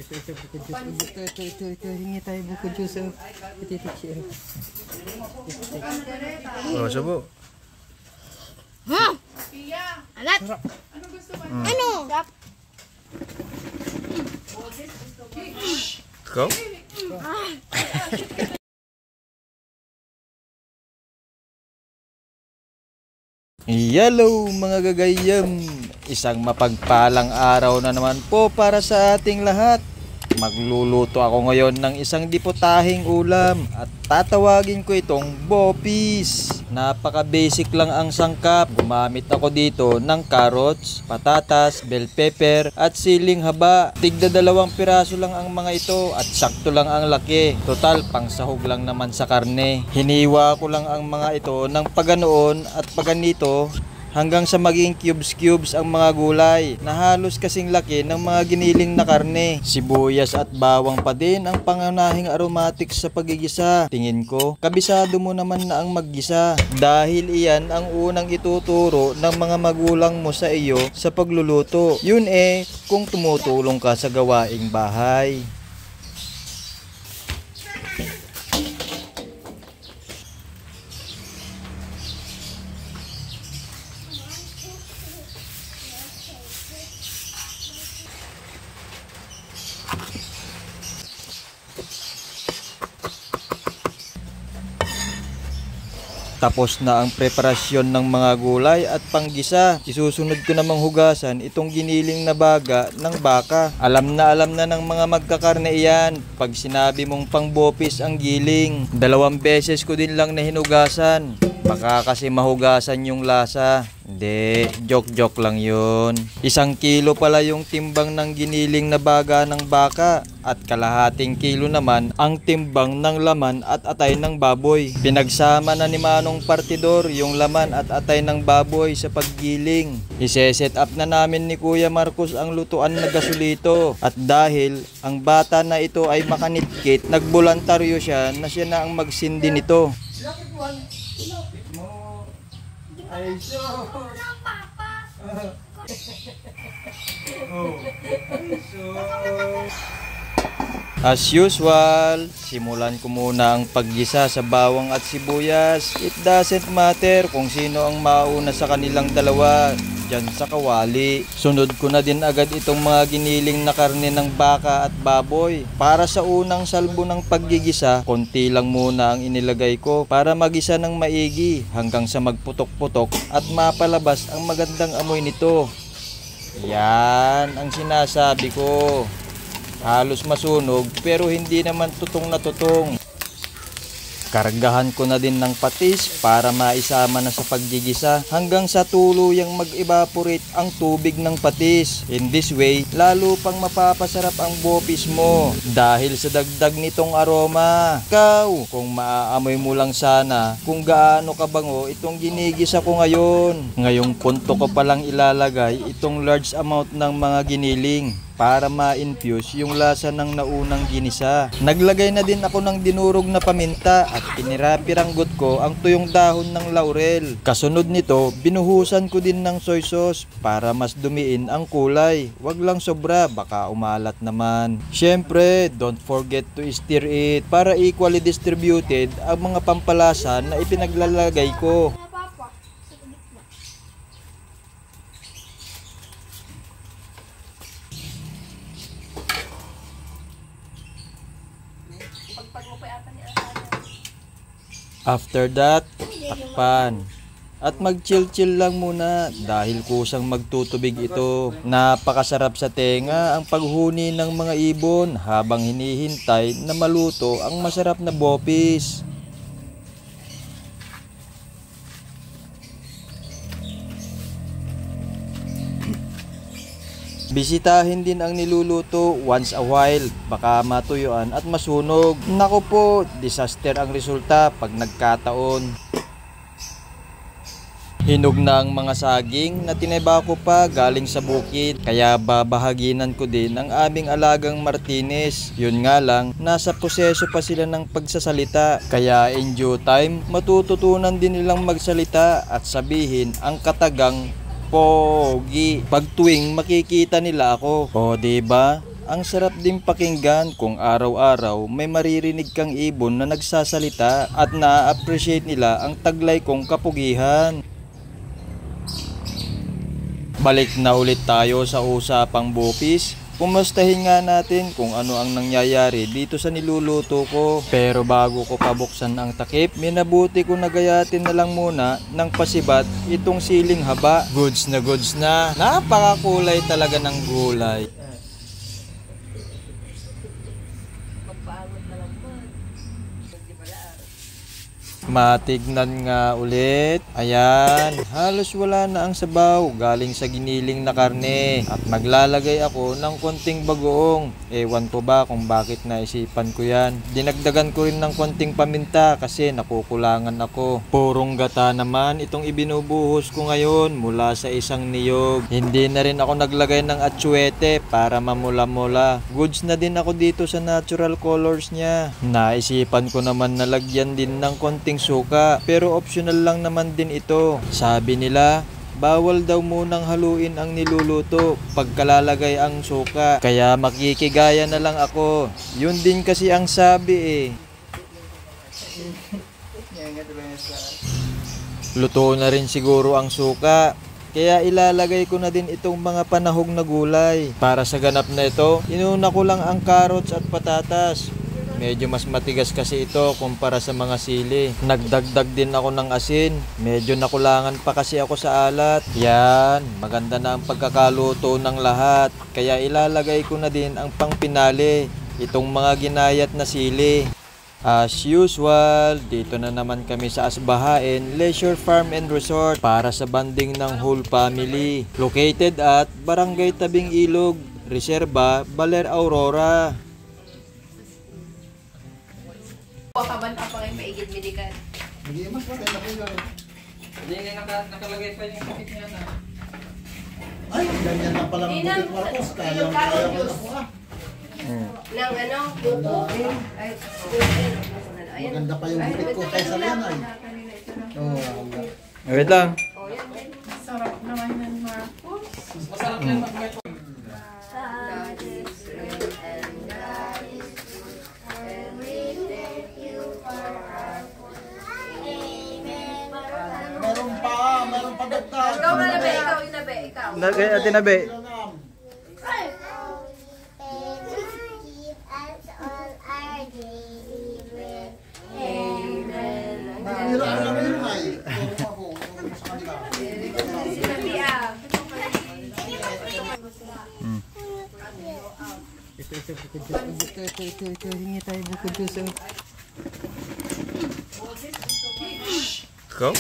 Ito buko juice. Ito. Hingi tayo buko juice. Ito siya. Oh, subo. Alat! Ano gusto mo? Ano? Ikaw? Hello mga gagayam! Isang mapagpalang araw na naman po para sa ating lahat. Magluluto ako ngayon ng isang dipotahing ulam at tatawagin ko itong bopis. Napaka-basic lang ang sangkap. Gumamit ako dito ng carrots, patatas, bell pepper at siling haba. Tigda 2 piraso lang ang mga ito at sakto lang ang laki. Total, pangsahog lang naman sa karne. Hiniwa ko lang ang mga ito ng paganoon at paganito hanggang sa maging cubes ang mga gulay na halos kasing laki ng mga giniling na karne. Sibuyas at bawang pa din ang pangunahing aromatics sa paggigisa. Tingin ko, kabisado mo naman na ang maggisa dahil iyan ang unang ituturo ng mga magulang mo sa iyo sa pagluluto. Yun kung tumutulong ka sa gawaing bahay. Tapos na ang preparasyon ng mga gulay at panggisa. Isusunod ko namang hugasan itong giniling na baga ng baka. Alam na ng mga magkakarne iyan pag sinabi mong pangbopis ang giling. 2 beses ko din lang na hinugasan. Baka kasi mahugasan yung lasa. Hindi, joke lang yun. 1 kilo pala yung timbang ng giniling na baga ng baka at kalahating kilo naman ang timbang ng laman at atay ng baboy. Pinagsama na ni Manong Partidor yung laman at atay ng baboy sa paggiling. Ise-set up na namin ni Kuya Marcos ang lutuan na gasolito at dahil ang bata na ito ay makanitkit, nagboluntaryo siya na siya na ang magsindi nito. Ay, so. As usual, simulan ko muna ang paggisa sa bawang at sibuyas. It doesn't matter kung sino ang mauna sa kanilang dalawa dyan sa kawali. Sunod ko na din agad itong mga giniling na karne ng baka at baboy. Para sa unang salbo ng paggigisa, konti lang muna ang inilagay ko para magisa ng maigi hanggang sa magputok-putok at mapalabas ang magandang amoy nito. Yan ang sinasabi ko. Halos masunog pero hindi naman tutong na tutong. Kargahan ko na din ng patis para maisama na sa paggigisa hanggang sa tuluyang mag-evaporate ang tubig ng patis. In this way, lalo pang mapapasarap ang bopis mo dahil sa dagdag nitong aroma. Ikaw, kung maaamoy mo lang sana kung gaano kabango itong ginigisa ko ngayon. Ngayong punto ko palang ilalagay itong large amount ng mga giniling para ma-infuse yung lasa ng naunang ginisa. Naglagay na din ako ng dinurog na paminta at pinirapiranggot ko ang tuyong dahon ng laurel. Kasunod nito, binuhusan ko din ng soy sauce para mas dumiin ang kulay. Wag lang sobra, baka umalat naman. Syempre, don't forget to stir it para equally distributed ang mga pampalasa na ipinaglalagay ko. After that, takpan. At mag-chill lang muna dahil kusang magtutubig ito. Napakasarap sa tenga ang paghuni ng mga ibon habang hinihintay na maluto ang masarap na bopis. Bisitahin din ang niluluto once a while, baka matuyuan at masunog. Naku po, disaster ang resulta pag nagkataon. Hinog na ang mga saging na tineba ko pa galing sa bukid, kaya babahaginan ko din ang aming alagang Martinez. Yun nga lang, nasa proseso pa sila ng pagsasalita, kaya in due time, matututunan din nilang magsalita at sabihin ang katagang pogi pag tuwing makikita nila ako. O diba? ang sarap din pakinggan kung araw-araw may maririnig kang ibon na nagsasalita at na-appreciate nila ang taglay kong kapugihan. Balik na ulit tayo sa usapang bupis. Kumustahin nga natin kung ano ang nangyayari dito sa niluluto ko. Pero bago ko pabuksan ang takip, minabuti ko nagayatin na lang muna ng pasibat itong siling haba. Goods na goods na. Napakakulay talaga ng gulay. Matignan nga ulit. Ayan, halos wala na ang sabaw galing sa giniling na karne. At maglalagay ako ng konting bagoong. Ewan ko ba kung bakit naisipan ko yan. Dinagdagan ko rin ng konting paminta kasi nakukulangan ako. Purong gata naman itong ibinubuhos ko ngayon mula sa isang niyog. Hindi na rin ako naglagay ng atsuete para mamula-mula. Goods na din ako dito sa natural colors niya. Naisipan ko naman na lagyan din ng konting suka, pero optional lang naman din ito. Sabi nila, bawal daw munang haluin ang niluluto pagkalalagay ang suka. Kaya makikigaya na lang ako. Yun din kasi ang sabi eh. Luto na rin siguro ang suka. Kaya ilalagay ko na din itong mga panahog na gulay. Para sa ganap na ito, inuna ko lang ang carrots at patatas. Medyo mas matigas kasi ito kumpara sa mga sili. Nagdagdag din ako ng asin. Medyo nakulangan pa kasi ako sa alat. Yan, maganda na ang pagkakaluto ng lahat. Kaya ilalagay ko na din ang pangpinali, itong mga ginayat na sili. As usual, dito na naman kami sa Asbahain Leisure Farm and Resort para sa banding ng whole family. Located at Barangay Tabing Ilog, Reserva, Baler, Aurora. Kaban ka pa kayo maigit medical. Hindi mas maganda ko yun. Hindi nga nakalagay pa yung sakit niya na. Ay, ganyan na pala ng bukit Marcos. Kaya ko na po ah. Nang ano, buko. Ay, Maganda pa yung bukit ko kaysa yan ay. Oo, Wait lang. sarap naman ng Marcos. Masarap yan mag-wet. meron pa dagdag. Ikaw na be, ikaw yun na be, ikaw. Kay Ate Nabe. Mahira na rin ay. Tulong ako sa kanila. Sinabi ah. Ito. Hingi tayo buko juice. Go.